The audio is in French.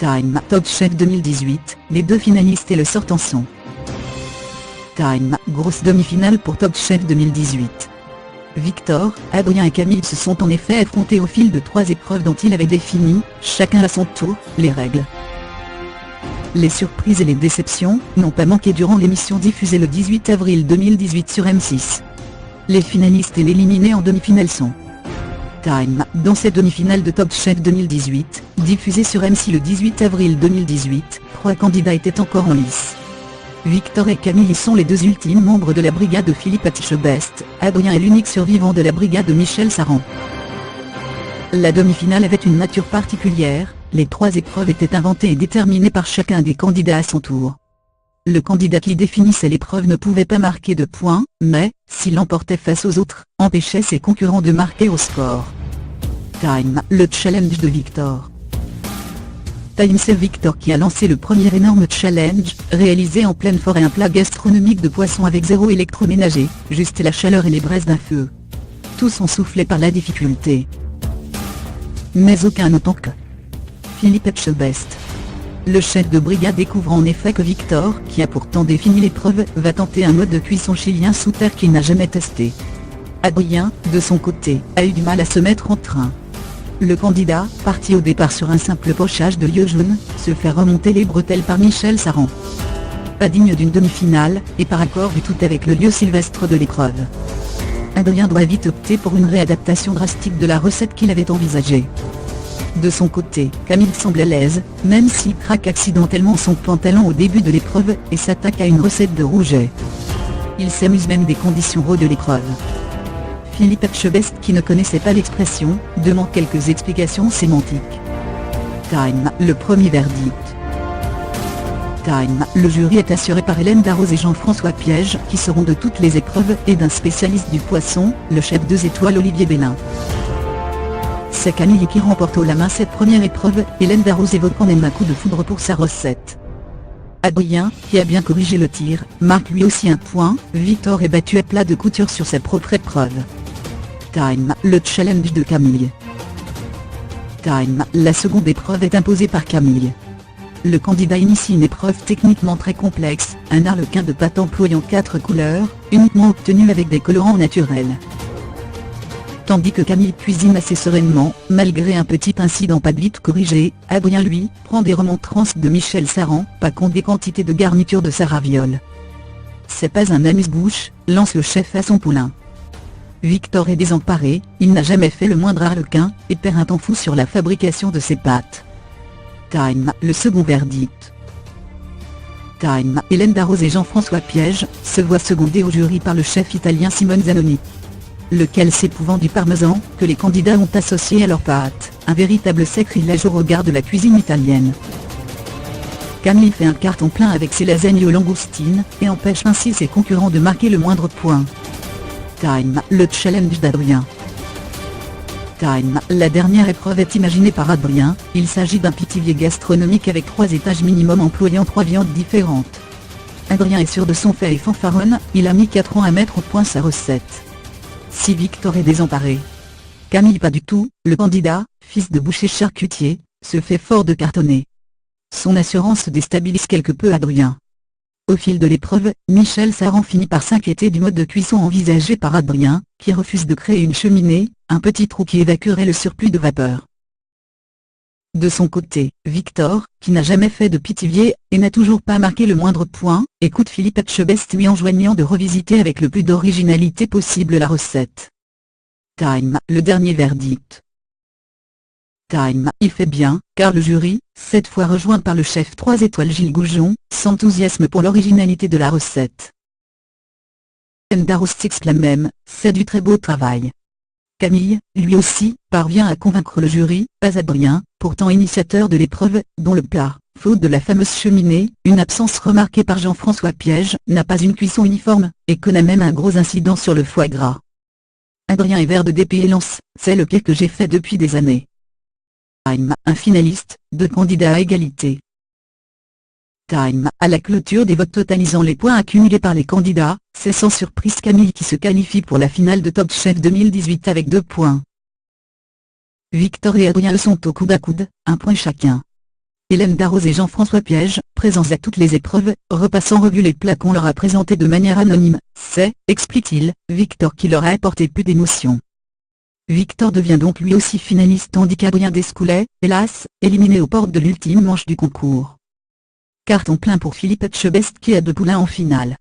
Time Top Chef 2018, les deux finalistes et le sortant sont. Time, grosse demi-finale pour Top Chef 2018. Victor, Adrien et Camille se sont en effet affrontés au fil de 3 épreuves dont ils avaient défini, chacun à son tour, les règles. Les surprises et les déceptions n'ont pas manqué durant l'émission diffusée le 18 avril 2018 sur M6. Les finalistes et l'éliminer en demi-finale sont. Time, dans cette demi-finale de Top Chef 2018, diffusée sur M6 le 18 avril 2018, 3 candidats étaient encore en lice. Victor et Camille sont les 2 ultimes membres de la brigade de Philippe Etchebest, Adrien est l'unique survivant de la brigade de Michel Saran. La demi-finale avait une nature particulière, les 3 épreuves étaient inventées et déterminées par chacun des candidats à son tour. Le candidat qui définissait l'épreuve ne pouvait pas marquer de points, mais, s'il l'emportait face aux autres, empêchait ses concurrents de marquer au score. Time, le challenge de Victor. Time, c'est Victor qui a lancé le premier énorme challenge, réalisé en pleine forêt, un plat gastronomique de poisson avec 0 électroménager, juste la chaleur et les braises d'un feu. Tous sont soufflés par la difficulté. Mais aucun autant que Philippe Etchebest. Le chef de brigade découvre en effet que Victor, qui a pourtant défini l'épreuve, va tenter un mode de cuisson chilien sous terre qu'il n'a jamais testé. Adrien, de son côté, a eu du mal à se mettre en train. Le candidat, parti au départ sur un simple pochage de lieu jaune, se fait remonter les bretelles par Michel Saran. Pas digne d'une demi-finale, et par accord du tout avec le lieu sylvestre de l'épreuve. Adrien doit vite opter pour une réadaptation drastique de la recette qu'il avait envisagée. De son côté, Camille semble à l'aise, même s'il craque accidentellement son pantalon au début de l'épreuve, et s'attaque à une recette de rouget. Il s'amuse même des conditions raw de l'épreuve. Philippe Etchebest, qui ne connaissait pas l'expression, demande quelques explications sémantiques. Time, le premier verdict. Time, le jury est assuré par Hélène Darroze et Jean-François Piège, qui seront de toutes les épreuves, et d'un spécialiste du poisson, le chef 2 étoiles Olivier Bellin. C'est Camille qui remporte haut la main cette première épreuve, Hélène Darroze évoquant même un coup de foudre pour sa recette. Adrien, qui a bien corrigé le tir, marque lui aussi un point. Victor est battu à plat de couture sur sa propre épreuve. Time, le challenge de Camille. Time, la seconde épreuve est imposée par Camille. Le candidat initie une épreuve techniquement très complexe, un arlequin de pâte employant 4 couleurs, uniquement obtenu avec des colorants naturels. Tandis que Camille cuisine assez sereinement, malgré un petit incident pas vite corrigé, Adrien lui, prend des remontrances de Michel Saran, pas compte des quantités de garniture de sa raviole. C'est pas un amuse-bouche, lance le chef à son poulain. Victor est désemparé, il n'a jamais fait le moindre arlequin, et perd un temps fou sur la fabrication de ses pâtes. Time, le second verdict. Time, Hélène Darroze et Jean-François Piège, se voient secondés au jury par le chef italien Simone Zanoni. Lequel s'épouvant du parmesan, que les candidats ont associé à leurs pâtes, un véritable sacrilège au regard de la cuisine italienne. Camille fait un carton plein avec ses lasagnes aux langoustines, et empêche ainsi ses concurrents de marquer le moindre point. Time, le challenge d'Adrien. Time, la dernière épreuve est imaginée par Adrien, il s'agit d'un pithivier gastronomique avec 3 étages minimum employant 3 viandes différentes. Adrien est sûr de son fait et fanfaronne, il a mis 4 ans à mettre au point sa recette. Si Victor est désemparé, Camille pas du tout, le candidat, fils de boucher charcutier, se fait fort de cartonner. Son assurance déstabilise quelque peu Adrien. Au fil de l'épreuve, Michel Saran finit par s'inquiéter du mode de cuisson envisagé par Adrien, qui refuse de créer une cheminée, un petit trou qui évacuerait le surplus de vapeur. De son côté, Victor, qui n'a jamais fait de pithivier, et n'a toujours pas marqué le moindre point, écoute Philippe Etchebest lui enjoignant de revisiter avec le plus d'originalité possible la recette. Time, le dernier verdict. Time, il fait bien, car le jury, cette fois rejoint par le chef 3 étoiles Gilles Goujon, s'enthousiasme pour l'originalité de la recette. Hélène Darroze s'exclame même, c'est du très beau travail. Camille, lui aussi, parvient à convaincre le jury, pas Adrien, pourtant initiateur de l'épreuve, dont le plat, faute de la fameuse cheminée, une absence remarquée par Jean-François Piège, n'a pas une cuisson uniforme, et connaît même un gros incident sur le foie gras. Adrien est vert de dépit et lance, c'est le pire que j'ai fait depuis des années. Time, un finaliste, 2 candidats à égalité. Time, à la clôture des votes totalisant les points accumulés par les candidats, c'est sans surprise Camille qui se qualifie pour la finale de Top Chef 2018 avec 2 points. Victor et Adrien sont au coude à coude, 1 point chacun. Hélène Darroze et Jean-François Piège, présents à toutes les épreuves, repassant en revue les plats qu'on leur a présentés de manière anonyme. C'est, explique-t-il, Victor qui leur a apporté plus d'émotion. Victor devient donc lui aussi finaliste tandis qu'Adrien Descoulet, hélas, éliminé aux portes de l'ultime manche du concours. Carton plein pour Philippe Etchebest qui a 2 poulains en finale.